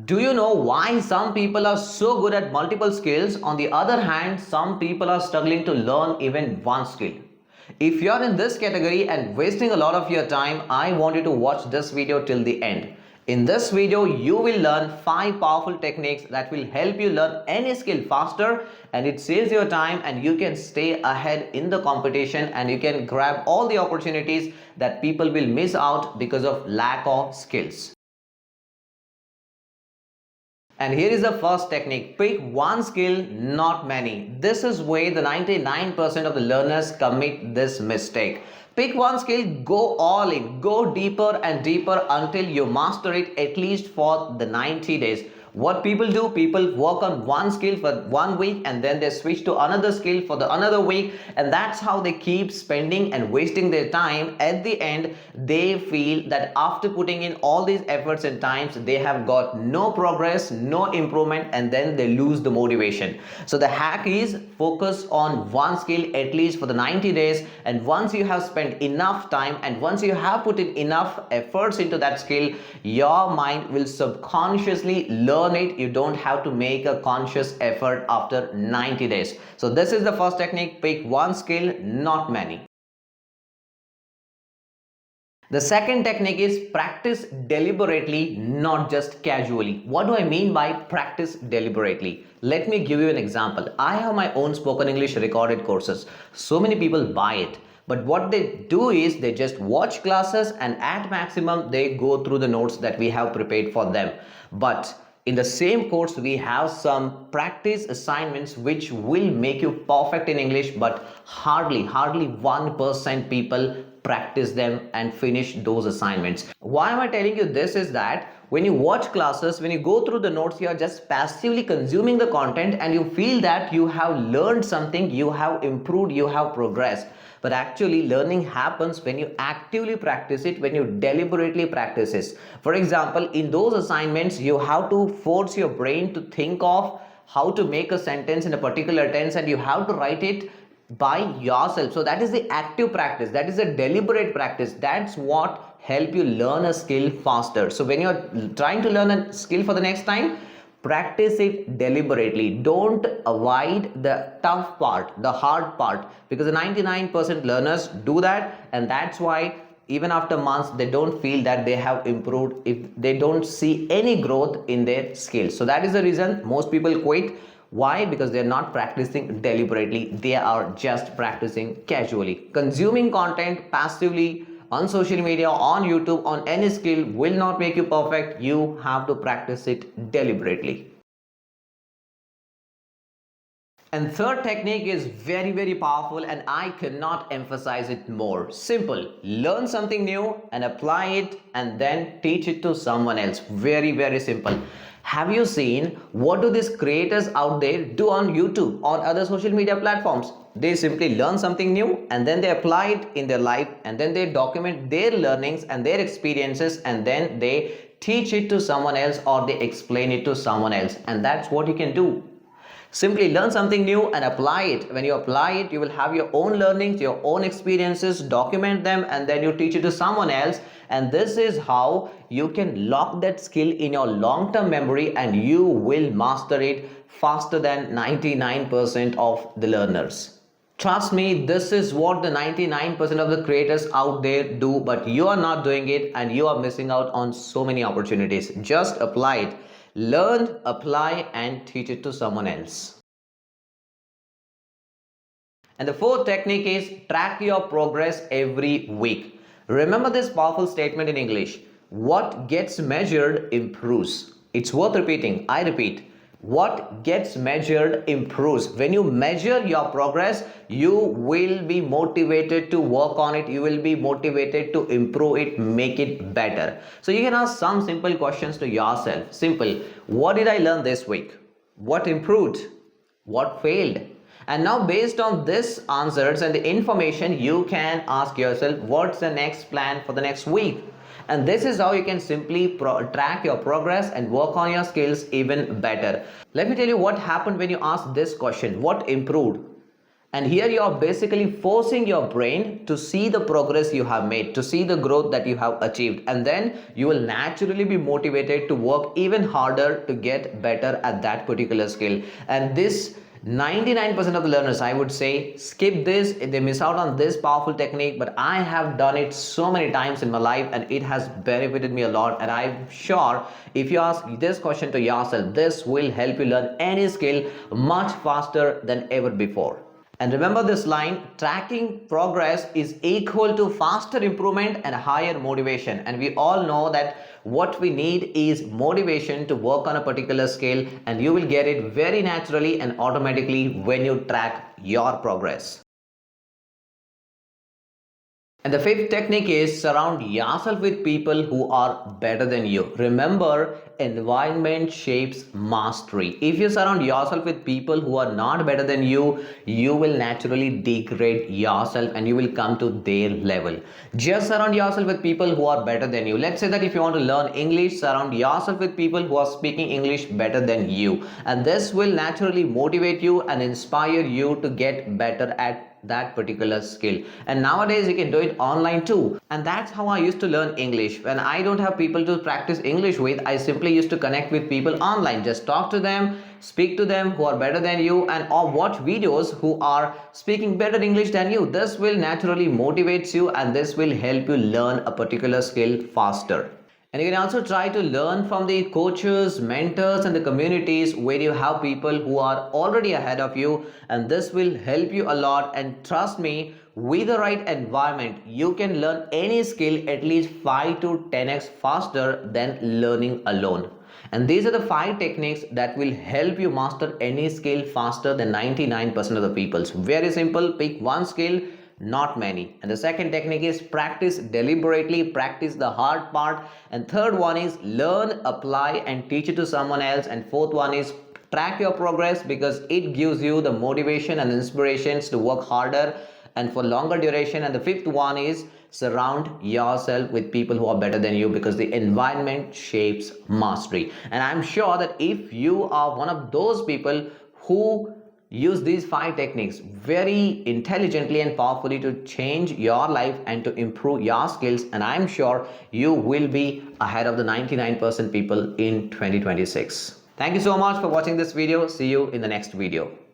Do you know why some people are so good at multiple skills? On the other hand, some people are struggling to learn even one skill. If you're in this category and wasting a lot of your time, I want you to watch this video till the end. In this video, you will learn 5 powerful techniques that will help you learn any skill faster, and it saves your time and you can stay ahead in the competition and you can grab all the opportunities that people will miss out because of lack of skills. And here is the first technique. Pick one skill, not many. This is where the 99% of the learners commit this mistake. Pick one skill, go all in, go deeper and deeper until you master it, at least for the 90 days. What people do, people work on one skill for 1 week and then they switch to another skill for the another week, and that's how they keep spending and wasting their time. At the end, they feel that after putting in all these efforts and times, they have got no progress, no improvement, and then they lose the motivation. So the hack is focus on one skill at least for the 90 days, and once you have spent enough time and once you have put in enough efforts into that skill, your mind will subconsciously learn it. You don't have to make a conscious effort after 90 days. So this is the first technique. Pick one skill, not many. The second technique is practice deliberately, not just casually. What do I mean by practice deliberately? Let me give you an example. I have my own spoken English recorded courses. So many people buy it. But what they do is they just watch classes and at maximum they go through the notes that we have prepared for them. But in the same course, we have some practice assignments which will make you perfect in English, but hardly 1% people practice them and finish those assignments. Why am I telling you this is that when you watch classes, when you go through the notes, you are just passively consuming the content and you feel that you have learned something, you have improved, you have progressed. But actually learning happens when you actively practice it, when you deliberately practice it. For example, in those assignments, you have to force your brain to think of how to make a sentence in a particular tense and you have to write it by yourself. So that is the active practice, that is a deliberate practice. That's what help you learn a skill faster. So when you're trying to learn a skill for the next time, practice it deliberately. Don't avoid the tough part, the hard part, because the 99% learners do that, and that's why even after months they don't feel that they have improved if they don't see any growth in their skills. So that is the reason most people quit. Why? Because they're not practicing deliberately. They are just practicing casually. Consuming content passively on social media, on YouTube, on any skill will not make you perfect. You have to practice it deliberately. And third technique is very powerful and I cannot emphasize it more. Simple. Learn something new and apply it and then teach it to someone else. Very simple. Have you seen what do these creators out there do on YouTube, on other social media platforms? They simply learn something new and then they apply it in their life and then they document their learnings and their experiences and then they teach it to someone else or they explain it to someone else. And that's what you can do. Simply learn something new and apply it. When you apply it, you will have your own learnings, your own experiences, document them, and then you teach it to someone else. And this is how you can lock that skill in your long-term memory and you will master it faster than 99% of the learners. Trust me, this is what the 99% of the creators out there do, but you are not doing it and you are missing out on so many opportunities. Just apply it. Learn, apply, and teach it to someone else. And the fourth technique is track your progress every week. Remember this powerful statement in English: what gets measured improves. It's worth repeating. I repeat. What gets measured improves. When you measure your progress, you will be motivated to work on it. You will be motivated to improve it, make it better. So you can ask some simple questions to yourself. Simple. What did I learn this week? What improved? What failed? And now based on this answers and the information, you can ask yourself, what's the next plan for the next week? And this is how you can simply track your progress and work on your skills even better. Let me tell you what happened when you ask this question: what improved? And here you are basically forcing your brain to see the progress you have made, to see the growth that you have achieved. And then you will naturally be motivated to work even harder to get better at that particular skill. And this 99% of the learners, I would say, skip this. They miss out on this powerful technique, but I have done it so many times in my life and it has benefited me a lot. And I'm sure if you ask this question to yourself, this will help you learn any skill much faster than ever before. And remember this line, tracking progress is equal to faster improvement and higher motivation. And we all know that what we need is motivation to work on a particular skill, and you will get it very naturally and automatically when you track your progress. And the fifth technique is surround yourself with people who are better than you. Remember, environment shapes mastery. If you surround yourself with people who are not better than you, you will naturally degrade yourself and you will come to their level. Just surround yourself with people who are better than you. Let's say that if you want to learn English, surround yourself with people who are speaking English better than you. And this will naturally motivate you and inspire you to get better at that particular skill. And nowadays you can do it online too, and that's how I used to learn English. When I don't have people to practice English with, I simply used to connect with people online. Just talk to them, speak to them who are better than you, and or watch videos who are speaking better English than you. This will naturally motivate you and this will help you learn a particular skill faster. And you can also try to learn from the coaches, mentors, and the communities where you have people who are already ahead of you. And this will help you a lot. And trust me, with the right environment, you can learn any skill at least 5 to 10x faster than learning alone. And these are the 5 techniques that will help you master any skill faster than 99% of the people. So very simple, pick one skill, not many. And the second technique is practice deliberately, practice the hard part. And third one is learn, apply, and teach it to someone else. And fourth one is track your progress, because it gives you the motivation and inspirations to work harder and for longer duration. And the fifth one is surround yourself with people who are better than you, because the environment shapes mastery. And I'm sure that if you are one of those people who use these 5 techniques very intelligently and powerfully to change your life and to improve your skills, and I'm sure you will be ahead of the 99% people in 2026. Thank you so much for watching this video. See you in the next video.